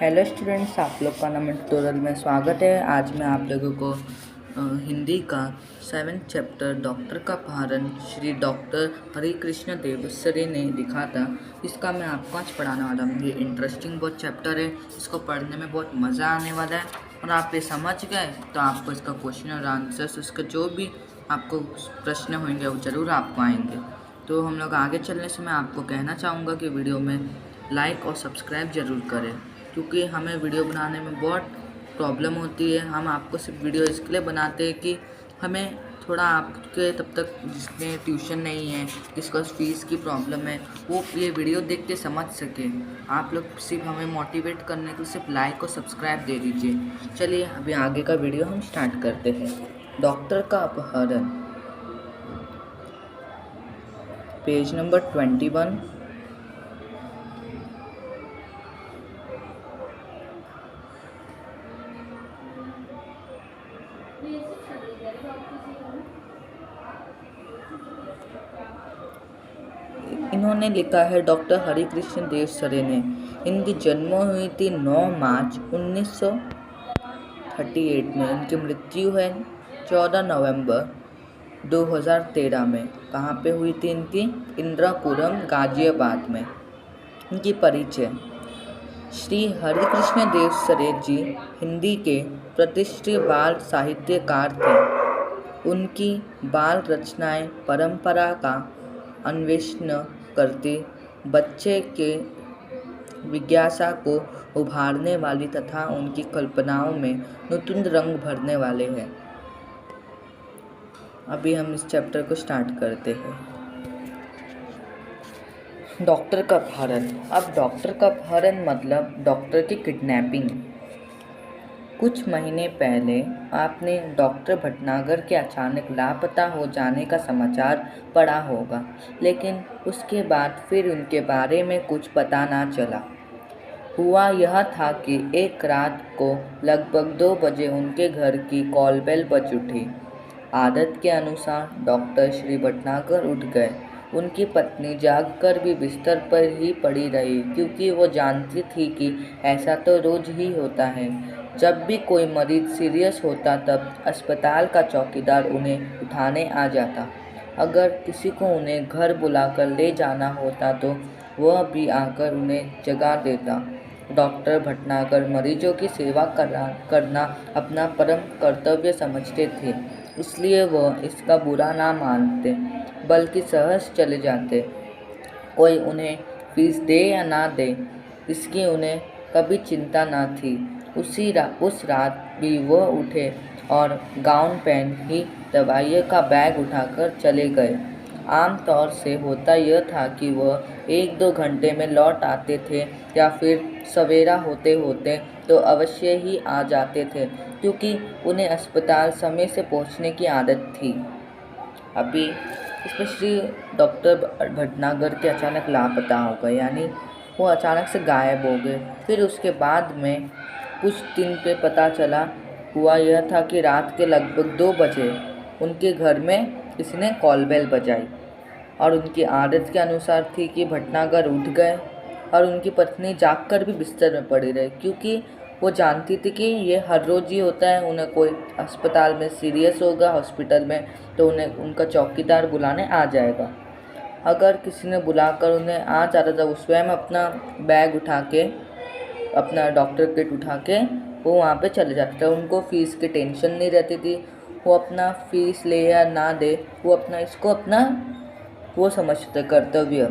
Hello students, आप लोग का नंबर ट्यूटोरियल में स्वागत है। आज मैं आप लोगों को हिंदी का 7th चैप्टर डॉक्टर का अपहरण श्री डॉक्टर हरिकृष्ण देवसरे ने लिखा था, इसका मैं आपको आज पढ़ाने वाला हूँ। ये इंटरेस्टिंग बहुत चैप्टर है, इसको पढ़ने में बहुत मज़ा आने वाला है। और आप ये समझ गए तो आपको इसका क्वेश्चन और आंसर्स, उसका जो भी आपको प्रश्न होंगे वो ज़रूर आपको आएंगे। तो हम लोग आगे चलने से मैं आपको कहना चाहूँगा कि वीडियो में लाइक और सब्सक्राइब ज़रूर करें, क्योंकि हमें वीडियो बनाने में बहुत प्रॉब्लम होती है। हम आपको सिर्फ वीडियो इसके लिए बनाते हैं कि हमें थोड़ा आपके तब तक जिसमें ट्यूशन नहीं है, जिसको फीस की प्रॉब्लम है, वो ये वीडियो देख के समझ सके। आप लोग सिर्फ हमें मोटिवेट करने के सिर्फ लाइक और सब्सक्राइब दे दीजिए। चलिए अभी आगे का वीडियो हम स्टार्ट करते हैं। डॉक्टर का अपहरण, पेज नंबर 21। इन्होंने लिखा है डॉक्टर हरिकृष्ण देवसरे ने। इनकी जन्म हुई थी 9 मार्च 1938 में। इनकी मृत्यु है 14 नवंबर 2013 में। कहाँ पे हुई थी इनकी? इंदिरापुरम, गाजियाबाद में। इनकी परिचय: श्री हरिकृष्ण देवसरे जी हिंदी के प्रतिष्ठित बाल साहित्यकार थे। उनकी बाल रचनाएं परंपरा का अन्वेषण करती, बच्चे के जिज्ञासा को उभारने वाली तथा उनकी कल्पनाओं में नूतन रंग भरने वाले हैं। अभी हम इस चैप्टर को स्टार्ट करते हैं। डॉक्टर का अपहरण। अब डॉक्टर का अपहरण मतलब डॉक्टर की किडनैपिंग। कुछ महीने पहले आपने डॉक्टर भटनागर के अचानक लापता हो जाने का समाचार पढ़ा होगा, लेकिन उसके बाद फिर उनके बारे में कुछ पता ना चला। हुआ यह था कि एक रात को लगभग 2 बजे उनके घर की कॉल बेल बज उठी। आदत के अनुसार डॉक्टर श्री भटनागर उठ गए। उनकी पत्नी जागकर भी बिस्तर पर ही पड़ी रही, क्योंकि वो जानती थी कि ऐसा तो रोज ही होता है। जब भी कोई मरीज सीरियस होता तब अस्पताल का चौकीदार उन्हें उठाने आ जाता। अगर किसी को उन्हें घर बुलाकर ले जाना होता तो वह भी आकर उन्हें जगा देता। डॉक्टर भटनागर मरीजों की सेवा करना अपना परम कर्तव्य समझते थे, इसलिए वह इसका बुरा ना मानते, बल्कि सहज चले जाते। कोई उन्हें फीस दे या ना दे, इसकी उन्हें कभी चिंता ना थी। उस रात भी वह उठे और गाउन पहन ही दवाइयों का बैग उठाकर चले गए। आम तौर से होता यह था कि वह 1-2 घंटे में लौट आते थे, या फिर सवेरा होते होते तो अवश्य ही आ जाते थे, क्योंकि उन्हें अस्पताल समय से पहुंचने की आदत थी। अभी इसमें श्री डॉक्टर भटनागर के अचानक लापता हो गए, यानी वो अचानक से गायब हो गए। फिर उसके बाद में कुछ दिन पे पता चला, हुआ यह था कि रात के लगभग 2 बजे उनके घर में किसी ने कॉल बेल बजाई, और उनकी आदत के अनुसार थी कि भटनागर उठ गए और उनकी पत्नी जागकर भी बिस्तर में पड़ी रही, क्योंकि वो जानती थी कि ये हर रोज़ ही होता है। उन्हें कोई अस्पताल में सीरियस होगा हॉस्पिटल में तो उन्हें उनका चौकीदार बुलाने आ जाएगा। अगर किसी ने बुलाकर उन्हें आ जाता था, वो स्वयं अपना बैग उठा के, अपना डॉक्टर किट उठा के वो वहाँ पे चले जाते थे। उनको फ़ीस की टेंशन नहीं रहती थी। वो अपना फ़ीस ले या ना दे, वो अपना वो समझते कर्तव्य।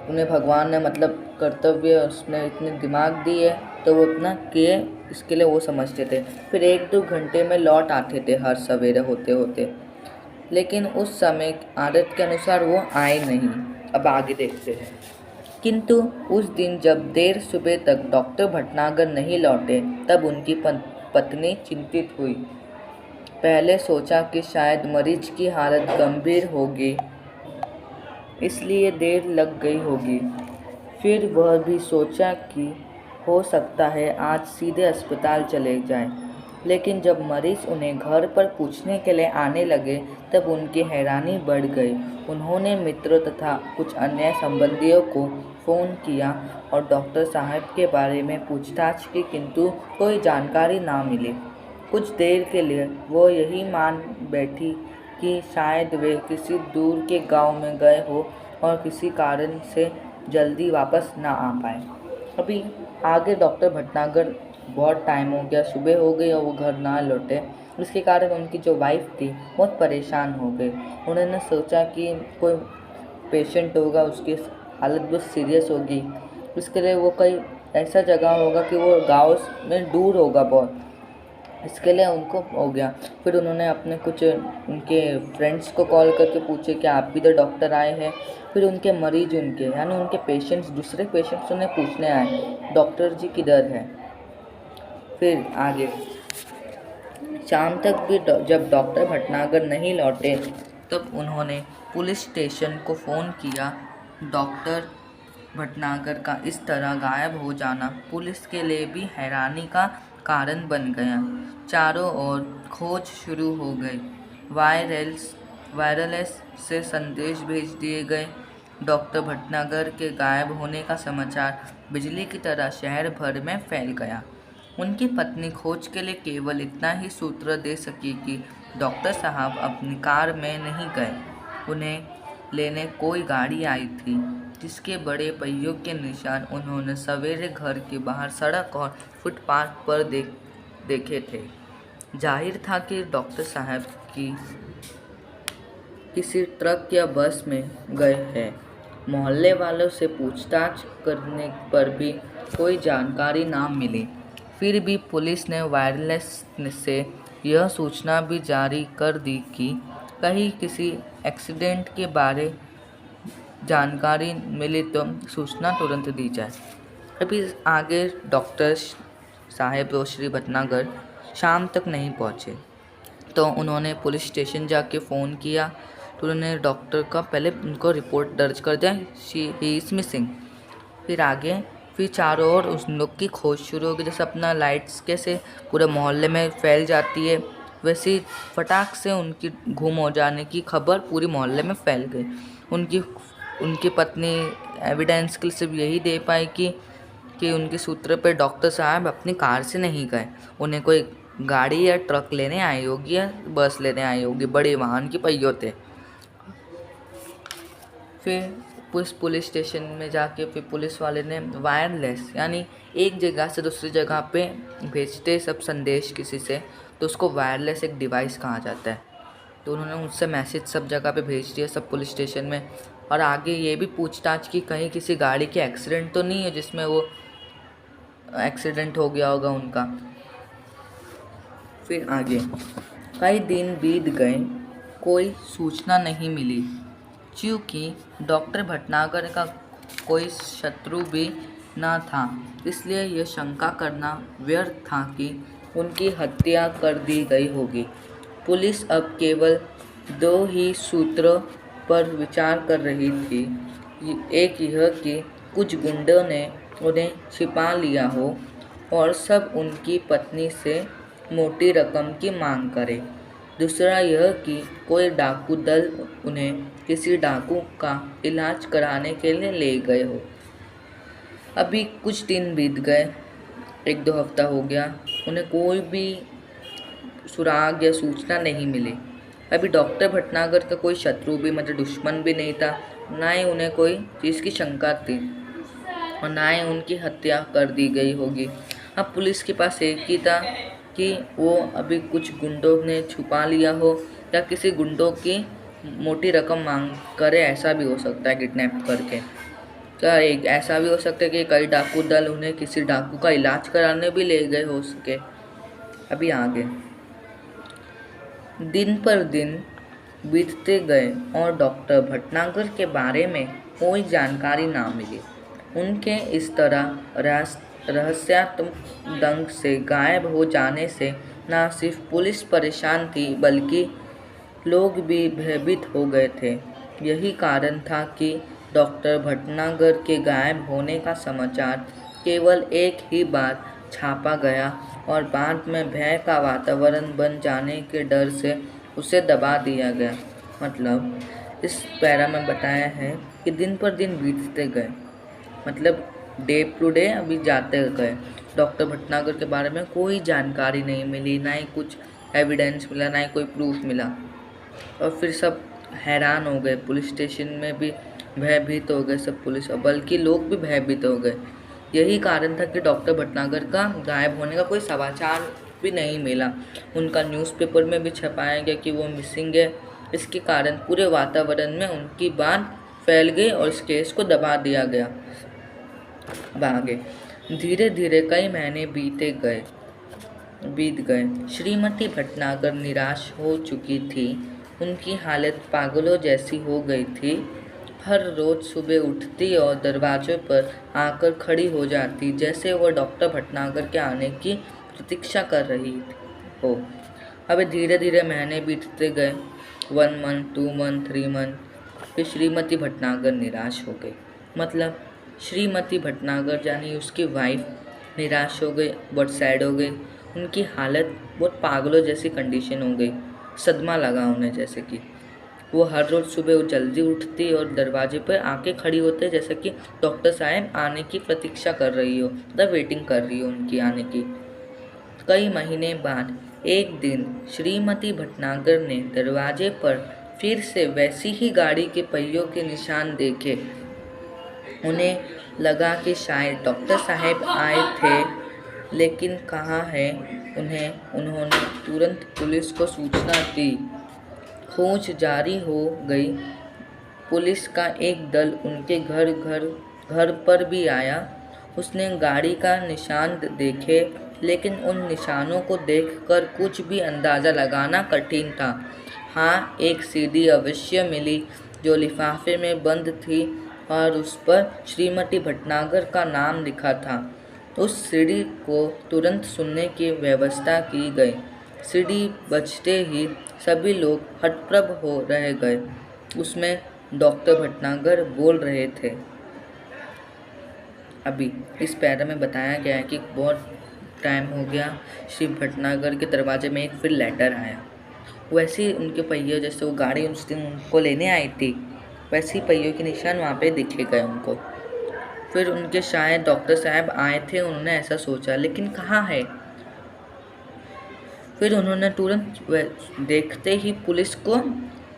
उन्हें भगवान ने मतलब कर्तव्य उसमें इतने दिमाग दी है, तो वो अपना किए, इसके लिए वो समझते थे। फिर 1-2 घंटे में लौट आते थे हर सवेरे होते होते, लेकिन उस समय आदत के अनुसार वो आए नहीं। अब आगे देखते हैं। किंतु उस दिन जब देर सुबह तक डॉक्टर भटनागर नहीं लौटे, तब उनकी पत्नी चिंतित हुई। पहले सोचा कि शायद मरीज की हालत गंभीर होगी, इसलिए देर लग गई होगी। फिर वह भी सोचा कि हो सकता है आज सीधे अस्पताल चले जाएं। लेकिन जब मरीज उन्हें घर पर पूछने के लिए आने लगे तब उनकी हैरानी बढ़ गई। उन्होंने मित्रों तथा कुछ अन्य संबंधियों को फ़ोन किया और डॉक्टर साहब के बारे में पूछताछ की, किंतु कोई जानकारी ना मिली। कुछ देर के लिए वो यही मान बैठी कि शायद वे किसी दूर के गांव में गए हो और किसी कारण से जल्दी वापस ना आ पाए। अभी आगे डॉक्टर भटनागर बहुत टाइम हो गया, सुबह हो गई और वो घर ना लौटे। इसके कारण उनकी जो वाइफ थी बहुत परेशान हो गई। उन्होंने सोचा कि कोई पेशेंट होगा, उसकी हालत बहुत सीरियस होगी, इसके लिए वो कोई ऐसा जगह होगा कि वो गाँव में दूर होगा बहुत, इसके लिए उनको हो गया। फिर उन्होंने अपने कुछ उनके फ्रेंड्स को कॉल करके पूछे कि आप भी तो डॉक्टर आए हैं। फिर उनके मरीज यानी उनके पेशेंट्स, दूसरे पेशेंट्स उन्हें पूछने आए डॉक्टर जी किधर है। फिर आगे शाम तक भी जब डॉक्टर भटनागर नहीं लौटे तब उन्होंने पुलिस स्टेशन को फ़ोन किया। डॉक्टर भटनागर का इस तरह गायब हो जाना पुलिस के लिए भी हैरानी का कारण बन गया। चारों ओर खोज शुरू हो गई। वायरलेस से संदेश भेज दिए गए। डॉक्टर भटनागर के गायब होने का समाचार बिजली की तरह शहर भर में फैल गया। उनकी पत्नी खोज के लिए केवल इतना ही सूत्र दे सकी कि डॉक्टर साहब अपनी कार में नहीं गए। उन्हें लेने कोई गाड़ी आई थी जिसके बड़े पहियों के निशान उन्होंने सवेरे घर के बाहर सड़क और फुटपाथ पर देखे थे। जाहिर था कि डॉक्टर साहब किसी ट्रक या बस में गए हैं। मोहल्ले वालों से पूछताछ करने पर भी कोई जानकारी ना मिली। फिर भी पुलिस ने वायरलेस से यह सूचना भी जारी कर दी कि कहीं किसी एक्सीडेंट के बारे जानकारी मिली तो सूचना तुरंत दी जाए। अभी आगे डॉक्टर साहब और श्री भटनागर शाम तक नहीं पहुँचे तो उन्होंने पुलिस स्टेशन जाके फ़ोन किया। तो उन्होंने डॉक्टर का पहले उनको रिपोर्ट दर्ज कर दिया, ही इज़ मिसिंग। फिर चारों ओर उस लोग की खोज शुरू हो गई। जैसे अपना लाइट्स कैसे पूरे मोहल्ले में फैल जाती है, वैसे ही फटाक से उनकी गुम हो जाने की खबर पूरी मोहल्ले में फैल गई। उनकी पत्नी एविडेंस के लिए सिर्फ यही दे पाई कि उनके सूत्र पे डॉक्टर साहब अपनी कार से नहीं गए, उन्हें कोई गाड़ी या ट्रक लेने आई होगी या बस लेने आई होगी, बड़े वाहन के पहियों थे। फिर पुलिस स्टेशन में जाके फिर पुलिस वाले ने वायरलेस यानी एक जगह से दूसरी जगह पे भेजते सब संदेश किसी से, तो उसको वायरलेस एक डिवाइस कहा जाता है। तो उन्होंने उससे मैसेज सब जगह पे भेज दिया, सब पुलिस स्टेशन में। और आगे ये भी पूछताछ की कहीं किसी गाड़ी के एक्सीडेंट तो नहीं है जिसमें वो एक्सीडेंट हो गया होगा उनका। फिर आगे कई दिन बीत गए, कोई सूचना नहीं मिली। क्योंकि डॉक्टर भटनागर का कोई शत्रु भी न था, इसलिए यह शंका करना व्यर्थ था कि उनकी हत्या कर दी गई होगी। पुलिस अब केवल दो ही सूत्रों पर विचार कर रही थी। एक यह कि कुछ गुंडों ने उन्हें छिपा लिया हो और सब उनकी पत्नी से मोटी रकम की मांग करे। दूसरा यह कि कोई डाकू दल उन्हें किसी डाकू का इलाज कराने के लिए ले गए हो। अभी कुछ दिन बीत गए, 1-2 हफ्ता हो गया, उन्हें कोई भी सुराग या सूचना नहीं मिली। अभी डॉक्टर भटनागर का कोई शत्रु भी मतलब दुश्मन भी नहीं था, ना ही उन्हें कोई चीज़ की शंका थी और ना ही उनकी हत्या कर दी गई होगी। अब पुलिस के पास एक ही था कि वो अभी कुछ गुंडों ने छुपा लिया हो या किसी गुंडों की मोटी रकम मांग करे, ऐसा भी हो सकता है किडनैप करके। क्या एक ऐसा भी हो सकता है कि कई डाकू दल उन्हें किसी डाकू का इलाज कराने भी ले गए हो सके। अभी आगे दिन पर दिन बीतते गए और डॉक्टर भटनागर के बारे में कोई जानकारी ना मिली। उनके इस तरह रहस्यात्मक ढंग से गायब हो जाने से न सिर्फ पुलिस परेशान थी बल्कि लोग भी भयभीत हो गए थे। यही कारण था कि डॉक्टर भटनागर के गायब होने का समाचार केवल एक ही बार छापा गया और बाद में भय का वातावरण बन जाने के डर से उसे दबा दिया गया। मतलब इस पैरा में बताया है कि दिन पर दिन बीतते गए, मतलब डे टू डे अभी जाते गए। डॉक्टर भटनागर के बारे में कोई जानकारी नहीं मिली, ना ही कुछ एविडेंस मिला, ना ही कोई प्रूफ मिला। और फिर सब हैरान हो गए, पुलिस स्टेशन में भी भयभीत हो गए सब पुलिस, और बल्कि लोग भी भयभीत हो गए। यही कारण था कि डॉक्टर भटनागर का गायब होने का कोई समाचार भी नहीं मिला। उनका न्यूज़पेपर में भी छपाया गया कि वो मिसिंग है। इसके कारण पूरे वातावरण में उनकी बात फैल गई और इस केस को दबा दिया गया। आगे धीरे धीरे कई महीने बीत गए। श्रीमती भटनागर निराश हो चुकी थी। उनकी हालत पागलों जैसी हो गई थी। हर रोज़ सुबह उठती और दरवाजे पर आकर खड़ी हो जाती, जैसे वह डॉक्टर भटनागर के आने की प्रतीक्षा कर रही हो। अब धीरे धीरे महीने बीतते गए, 1 मंथ, 2 मंथ, 3 मंथ। फिर श्रीमती भटनागर निराश हो गई। मतलब श्रीमती भटनागर यानी उसकी वाइफ निराश हो गई, बहुत सैड हो गई। उनकी हालत बहुत पागलों जैसी कंडीशन हो गई, सदमा लगा उन्हें, जैसे कि वो हर रोज़ सुबह जल्दी उठती और दरवाजे पर आके खड़ी होते, जैसे कि डॉक्टर साहब आने की प्रतीक्षा कर रही हो, मतलब वेटिंग कर रही हो उनकी आने की। कई महीने बाद एक दिन श्रीमती भटनागर ने दरवाजे पर फिर से वैसी ही गाड़ी के पहियों के निशान देखे। उन्हें लगा कि शायद डॉक्टर साहब आए थे, लेकिन कहाँ है उन्होंने तुरंत पुलिस को सूचना दी। खोज जारी हो गई। पुलिस का एक दल उनके घर पर भी आया। उसने गाड़ी का निशान देखे, लेकिन उन निशानों को देखकर कुछ भी अंदाज़ा लगाना कठिन था। हाँ, एक सीडी अवश्य मिली जो लिफाफे में बंद थी और उस पर श्रीमती भटनागर का नाम लिखा था। उस सीडी को तुरंत सुनने की व्यवस्था की गई। सीडी बजते ही सभी लोग हतप्रभ हो रह गए। उसमें डॉक्टर भटनागर बोल रहे थे। अभी इस पैरा में बताया गया है कि बहुत टाइम हो गया, श्री भटनागर के दरवाजे में एक फिर लेटर आया। वैसे ही उनके पहिए, जैसे वो गाड़ी उस दिन उनको लेने आई थी, वैसे ही पहियों के निशान वहाँ पे दिखे गए उनको। फिर उनके शायद डॉक्टर साहब आए थे, उन्होंने ऐसा सोचा, लेकिन कहाँ है। फिर उन्होंने तुरंत देखते ही पुलिस को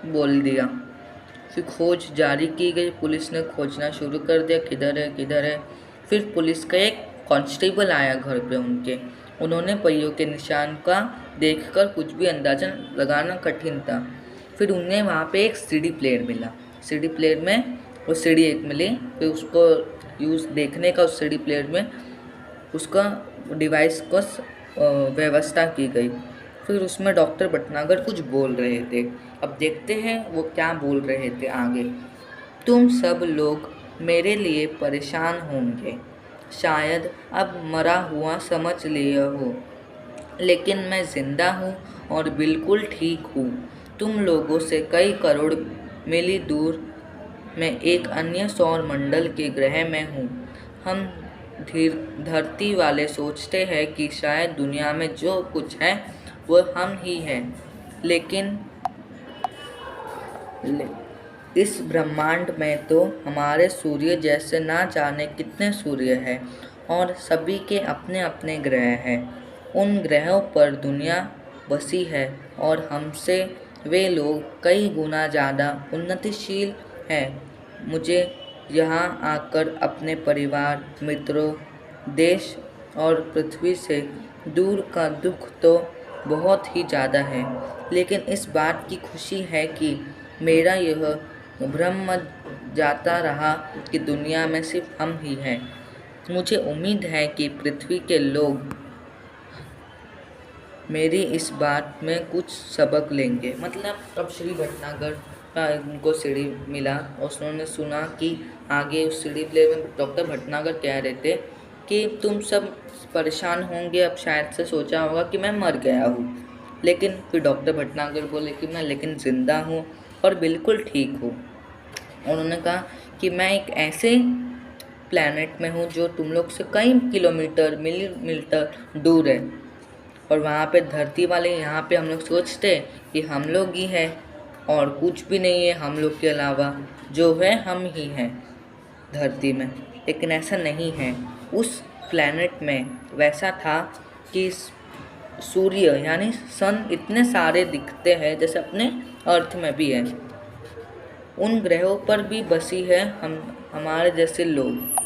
बोल दिया। फिर खोज जारी की गई, पुलिस ने खोजना शुरू कर दिया, किधर है किधर है। फिर पुलिस का एक कांस्टेबल आया घर पे उनके। उन्होंने पहियों के निशान का देखकर कुछ भी अंदाज़ा लगाना कठिन था। फिर उन्हें वहाँ पे एक सीडी प्लेयर मिला। सीडी प्लेयर में वो सीडी एक मिली। फिर उसको देखने का उस सीडी प्लेयर में उसका डिवाइस को व्यवस्था की गई। फिर उसमें डॉक्टर भटनागर कुछ बोल रहे थे। अब देखते हैं वो क्या बोल रहे थे आगे। तुम सब लोग मेरे लिए परेशान होंगे, शायद अब मरा हुआ समझ लिए हो, लेकिन मैं ज़िंदा हूँ और बिल्कुल ठीक हूँ। तुम लोगों से कई करोड़ मील दूर मैं एक अन्य सौर मंडल के ग्रह में हूँ। हम धरती वाले सोचते हैं कि शायद दुनिया में जो कुछ है वह हम ही हैं, लेकिन इस ब्रह्मांड में तो हमारे सूर्य जैसे ना जाने कितने सूर्य हैं और सभी के अपने अपने ग्रह हैं। उन ग्रहों पर दुनिया बसी है और हमसे वे लोग कई गुना ज़्यादा उन्नतिशील हैं। मुझे यहाँ आकर अपने परिवार, मित्रों, देश और पृथ्वी से दूर का दुख तो बहुत ही ज़्यादा है, लेकिन इस बात की खुशी है कि मेरा यह भ्रम जाता रहा कि दुनिया में सिर्फ हम ही हैं। मुझे उम्मीद है कि पृथ्वी के लोग मेरी इस बात में कुछ सबक लेंगे। मतलब अब श्री भटनागर का उनको सीढ़ी मिला और उन्होंने सुना कि आगे उस सीढ़ी प्ले में डॉक्टर भटनागर कह रहे थे कि तुम सब परेशान होंगे। अब शायद से सोचा होगा कि मैं मर गया हूँ, लेकिन फिर डॉक्टर भटनागर बोले कि मैं लेकिन ज़िंदा हूँ और बिल्कुल ठीक हूँ। उन्होंने कहा कि मैं एक ऐसे प्लैनेट में हूँ जो तुम लोग से कई किलोमीटर मिलीमीटर दूर है। और वहाँ पे धरती वाले यहाँ पे हम लोग सोचते कि हम लोग ही हैं और कुछ भी नहीं है हम लोग के अलावा, जो है हम ही हैं धरती में। लेकिन ऐसा नहीं है। उस प्लैनेट में वैसा था कि सूर्य यानी सन इतने सारे दिखते हैं जैसे अपने अर्थ में भी है। उन ग्रहों पर भी बसी है हमारे जैसे लोग।